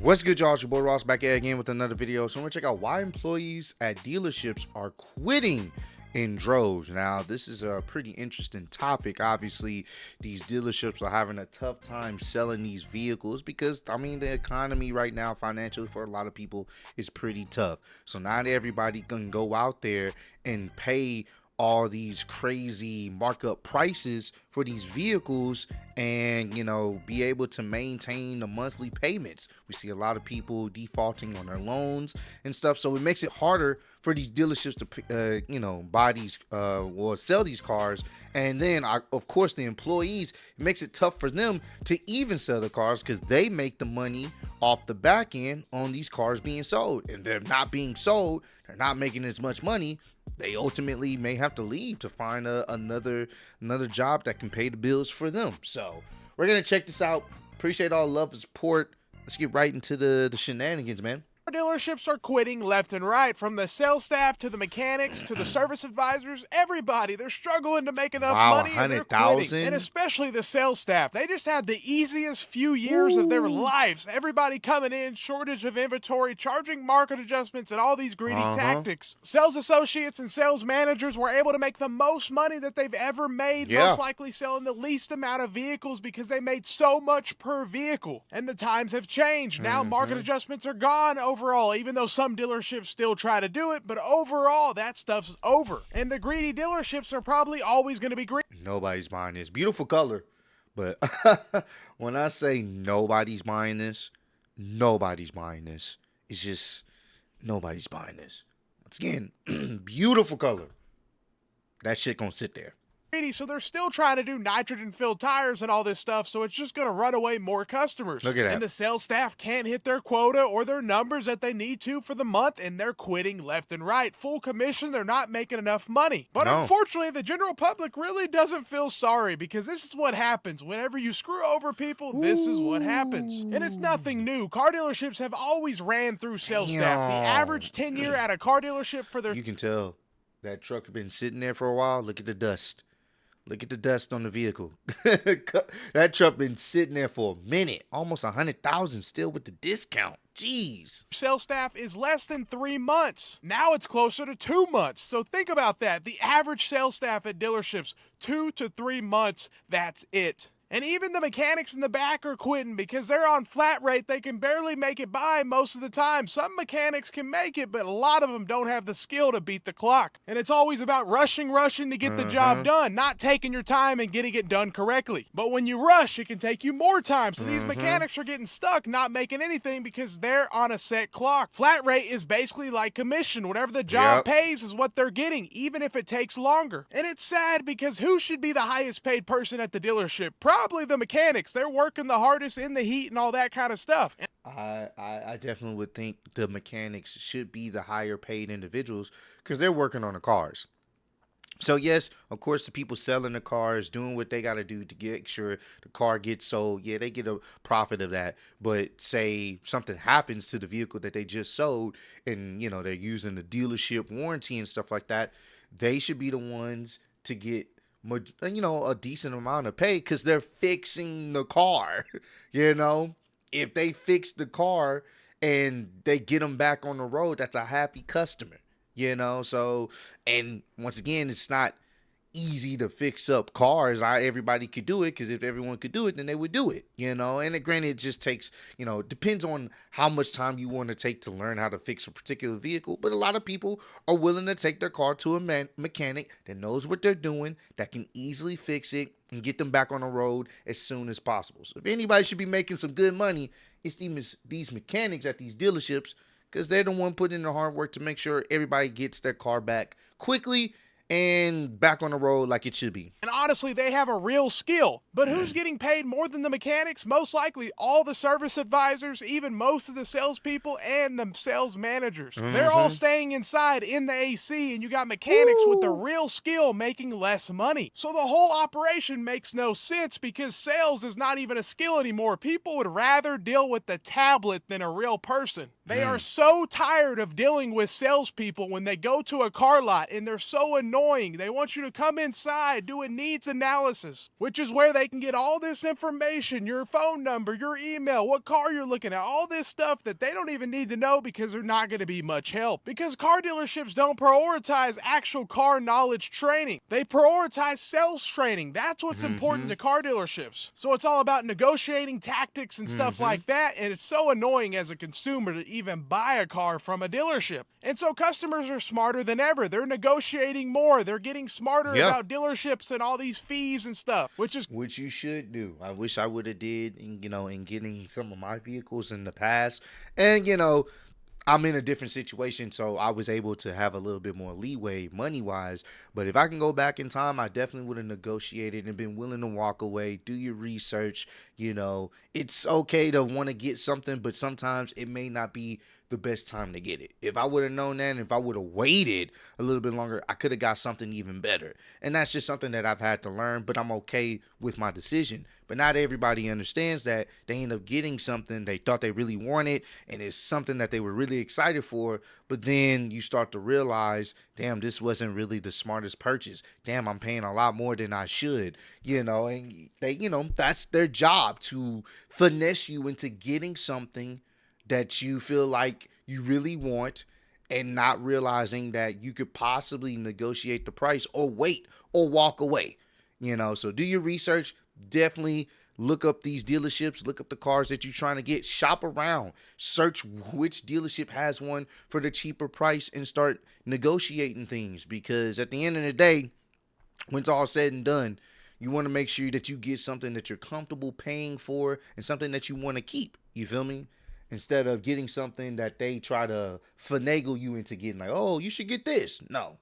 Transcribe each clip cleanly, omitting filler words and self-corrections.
What's good, y'all? It's your boy Ross back here again with another video. So I'm gonna check out why employees at dealerships are quitting in droves. Now, this is a pretty interesting topic. Obviously, these dealerships are having a tough time selling these vehicles because, I mean, the economy right now financially for a lot of people is pretty tough. So not everybody can go out there and pay all these crazy markup prices for these vehicles and, you know, be able to maintain the monthly payments. We see a lot of people defaulting on their loans and stuff, so it makes it harder for these dealerships to buy these or sell these cars. And then of course the employees, it makes it tough for them to even sell the cars because they make the money off the back end on these cars being sold, and they're not being sold, they're not making as much money. They ultimately may have to leave to find another job that can pay the bills for them. So we're gonna check this out. Appreciate all the love and support. Let's get right into the shenanigans, man. Dealerships are quitting left and right, from the sales staff to the mechanics to the service advisors. Everybody, they're struggling to make enough money, and they're quitting. And especially the sales staff. They just had the easiest few years of their lives. Everybody coming in, shortage of inventory, charging market adjustments, and all these greedy tactics. Sales associates and sales managers were able to make the most money that they've ever made, most likely selling the least amount of vehicles because they made so much per vehicle. And the times have changed. Now market adjustments are gone overall, even though some dealerships still try to do it, but overall that stuff's over. And the greedy dealerships are probably always going to be greedy. Nobody's buying this. Beautiful color. But when I say nobody's buying this, nobody's buying this. It's just nobody's buying this. Once again, beautiful color. That shit gonna sit there. So they're still trying to do nitrogen-filled tires and all this stuff, so it's just going to run away more customers. Look at that. And the sales staff can't hit their quota or their numbers that they need to for the month, and they're quitting left and right. Full commission, they're not making enough money. But unfortunately, the general public really doesn't feel sorry, because this is what happens. Whenever you screw over people, this is what happens. And it's nothing new. Car dealerships have always ran through sales staff. The average tenure at a car dealership for their... You can tell that truck has been sitting there for a while. Look at the dust. Look at the dust on the vehicle. That truck been sitting there for a minute. Almost 100,000 still with the discount. Jeez. Sales staff is less than 3 months. Now it's closer to 2 months. So think about that. The average sales staff at dealerships, 2 to 3 months. That's it. And even the mechanics in the back are quitting because they're on flat rate. They can barely make it by most of the time. Some mechanics can make it, but a lot of them don't have the skill to beat the clock. And it's always about rushing to get the job done, not taking your time and getting it done correctly. But when you rush, it can take you more time. So these mechanics are getting stuck, not making anything because they're on a set clock. Flat rate is basically like commission. Whatever the job pays is what they're getting, even if it takes longer. And it's sad because who should be the highest paid person at the dealership? Probably the mechanics. They're working the hardest in the heat and all that kind of stuff. I definitely would think the mechanics should be the higher paid individuals because they're working on the cars. So yes, of course, the people selling the cars, doing what they got to do to get sure the car gets sold, yeah, they get a profit of that. But say something happens to the vehicle that they just sold and, you know, they're using the dealership warranty and stuff like that, they should be the ones to get, you know, a decent amount of pay because they're fixing the car. You know, if they fix the car and they get them back on the road, that's a happy customer. You know, so, and once again, it's not easy to fix up cars. Everybody could do it because if everyone could do it, then they would do it, you know. And granted, it just takes, you know, depends on how much time you want to take to learn how to fix a particular vehicle. But a lot of people are willing to take their car to a mechanic that knows what they're doing, that can easily fix it and get them back on the road as soon as possible. So if anybody should be making some good money, it's these mechanics at these dealerships, because they're the one putting in the hard work to make sure everybody gets their car back quickly and back on the road like it should be. And honestly, they have a real skill. But who's getting paid more than the mechanics? Most likely all the service advisors, even most of the salespeople and the sales managers. They're all staying inside in the AC, and you got mechanics with the real skill making less money. So the whole operation makes no sense because sales is not even a skill anymore. People would rather deal with the tablet than a real person. They are so tired of dealing with salespeople when they go to a car lot, and they're so annoyed annoying. They want you to come inside, do a needs analysis, which is where they can get all this information, your phone number, your email, what car you're looking at, all this stuff that they don't even need to know because they're not going to be much help. Because car dealerships don't prioritize actual car knowledge training. They prioritize sales training. That's what's important to car dealerships. So it's all about negotiating tactics and stuff like that, and it's so annoying as a consumer to even buy a car from a dealership. And so customers are smarter than ever. They're negotiating more. They're getting smarter about dealerships and all these fees and stuff, which you should do. I wish I would have did, in getting some of my vehicles in the past. And, I'm in a different situation, so I was able to have a little bit more leeway money-wise. But if I can go back in time, I definitely would have negotiated and been willing to walk away, do your research. It's okay to want to get something, but sometimes it may not be the best time to get it. If I would have known that, and if I would have waited a little bit longer, I could have got something even better. And that's just something that I've had to learn, but I'm okay with my decision. But not everybody understands that. They end up getting something they thought they really wanted, and it's something that they were really excited for, but then you start to realize, damn, this wasn't really the smartest purchase. Damn, I'm paying a lot more than I should, and they, that's their job, to finesse you into getting something that you feel like you really want, and not realizing that you could possibly negotiate the price or wait or walk away. So do your research. Definitely look up these dealerships, look up the cars that you're trying to get, shop around, search which dealership has one for the cheaper price, and start negotiating things. Because at the end of the day, when it's all said and done, you want to make sure that you get something that you're comfortable paying for and something that you want to keep. You feel me? Instead of getting something that they try to finagle you into getting, like, oh, you should get this. No.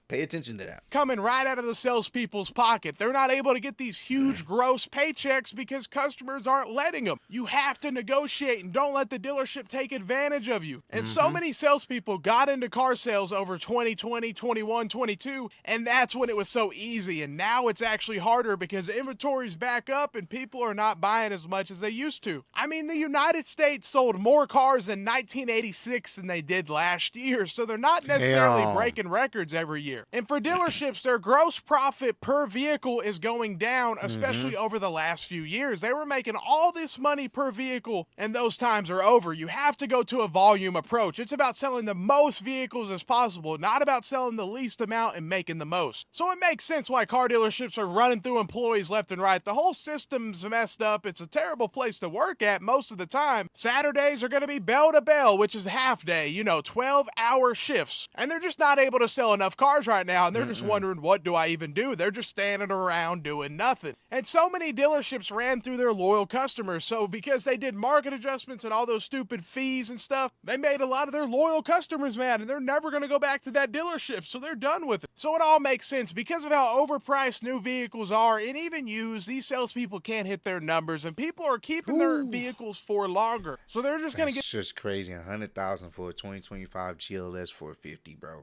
Pay attention to that. Coming right out of the salespeople's pocket. They're not able to get these huge gross paychecks because customers aren't letting them. You have to negotiate, and don't let the dealership take advantage of you. And so many salespeople got into car sales over 2020, 21, 22, and that's when it was so easy. And now it's actually harder because inventory's back up and people are not buying as much as they used to. I mean, the United States sold more cars in 1986 than they did last year, so they're not necessarily breaking records every year. And for dealerships, their gross profit per vehicle is going down, especially over the last few years. They were making all this money per vehicle, and those times are over. You have to go to a volume approach. It's about selling the most vehicles as possible, not about selling the least amount and making the most. So it makes sense why car dealerships are running through employees left and right. The whole system's messed up. It's a terrible place to work at most of the time. Saturdays are going to be bell to bell, which is half day, 12-hour shifts. And they're just not able to sell enough cars right now, and they're just wondering, what do I even do? They're just standing around doing nothing. And so many dealerships ran through their loyal customers, so because they did market adjustments and all those stupid fees and stuff, they made a lot of their loyal customers mad, and they're never going to go back to that dealership, so they're done with it. So it all makes sense. Because of how overpriced new vehicles are, and even used, these salespeople can't hit their numbers, and people are keeping their vehicles for longer. So they're just going to get... It's just crazy. $100,000 for a 2025 GLS 450, bro.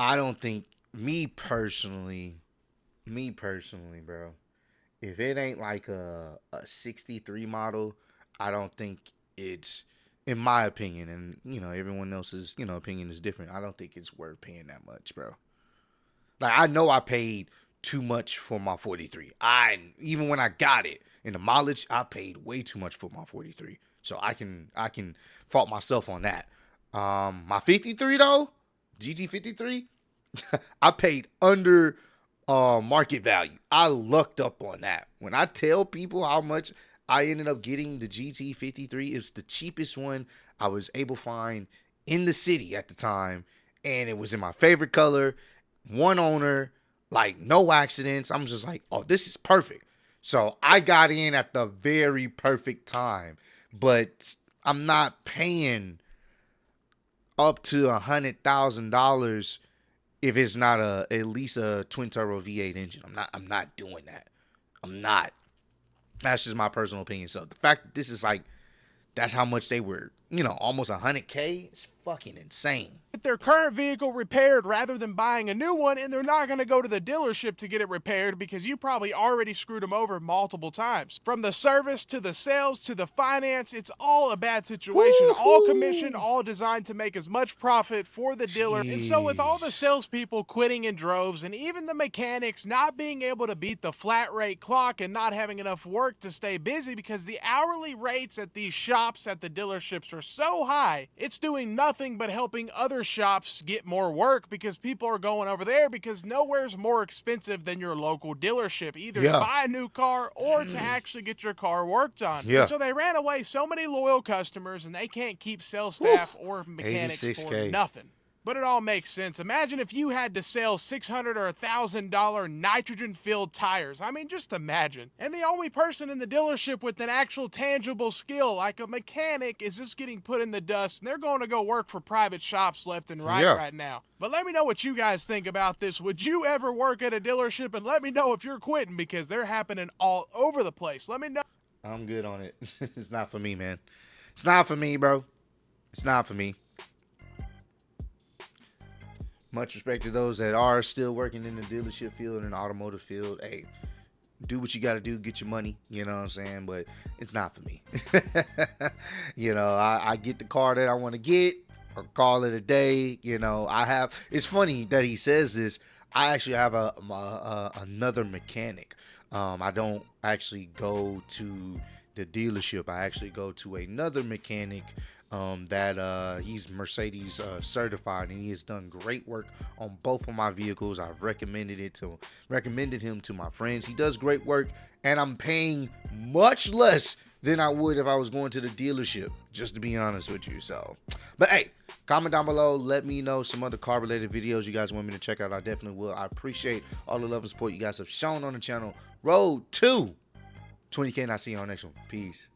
I don't think, me personally, bro, if it ain't like a 63 model, I don't think it's, in my opinion, and, everyone else's, opinion is different. I don't think it's worth paying that much, bro. Like, I know I paid too much for my 43. Even when I got it in the mileage, I paid way too much for my 43. So I can fault myself on that. My 53 though, GT53, I paid under market value. I lucked up on that. When I tell people how much I ended up getting the GT53, it's the cheapest one I was able to find in the city at the time, and it was in my favorite color, one owner, like no accidents. I'm just like, oh, this is perfect. So I got in at the very perfect time, but I'm not paying up to $100,000 if it's not at least a twin turbo V8 engine. I'm not doing that. I'm not. That's just my personal opinion. So the fact that this is like, that's how much they were almost 100K. It's fucking insane. Get their current vehicle repaired rather than buying a new one, and they're not going to go to the dealership to get it repaired because you probably already screwed them over multiple times. From the service to the sales to the finance, it's all a bad situation. Woo-hoo. All commission, all designed to make as much profit for the dealer. And so with all the salespeople quitting in droves and even the mechanics not being able to beat the flat rate clock and not having enough work to stay busy because the hourly rates at these shops at the dealerships are so high, it's doing nothing but helping other shops get more work because people are going over there because nowhere's more expensive than your local dealership, either to buy a new car or to actually get your car worked on. Yeah. And so they ran away so many loyal customers, and they can't keep sales staff or mechanics for 86K. nothing. But it all makes sense. Imagine if you had to sell $600 or $1,000 nitrogen-filled tires. I mean, just imagine. And the only person in the dealership with an actual tangible skill, like a mechanic, is just getting put in the dust, and they're going to go work for private shops left and right right now. But let me know what you guys think about this. Would you ever work at a dealership? And let me know if you're quitting, because they're happening all over the place. Let me know. I'm good on it. It's not for me, man. It's not for me, bro. It's not for me. Much respect to those that are still working in the dealership field and the automotive field. Hey, do what you got to do, get your money, you know what I'm saying? But it's not for me. I get the car that I want to get or call it a day. It's funny that he says this. I actually have another mechanic. I don't actually go to the dealership. I actually go to another mechanic that he's Mercedes certified, and he has done great work on both of my vehicles. I've recommended him to my friends. He does great work, and I'm paying much less than I would if I was going to the dealership, just to be honest with you. So, but hey, comment down below, let me know some other car related videos you guys want me to check out. I definitely will. I appreciate all the love and support you guys have shown on the channel. Road to 20K, and I'll see you on the next one. Peace.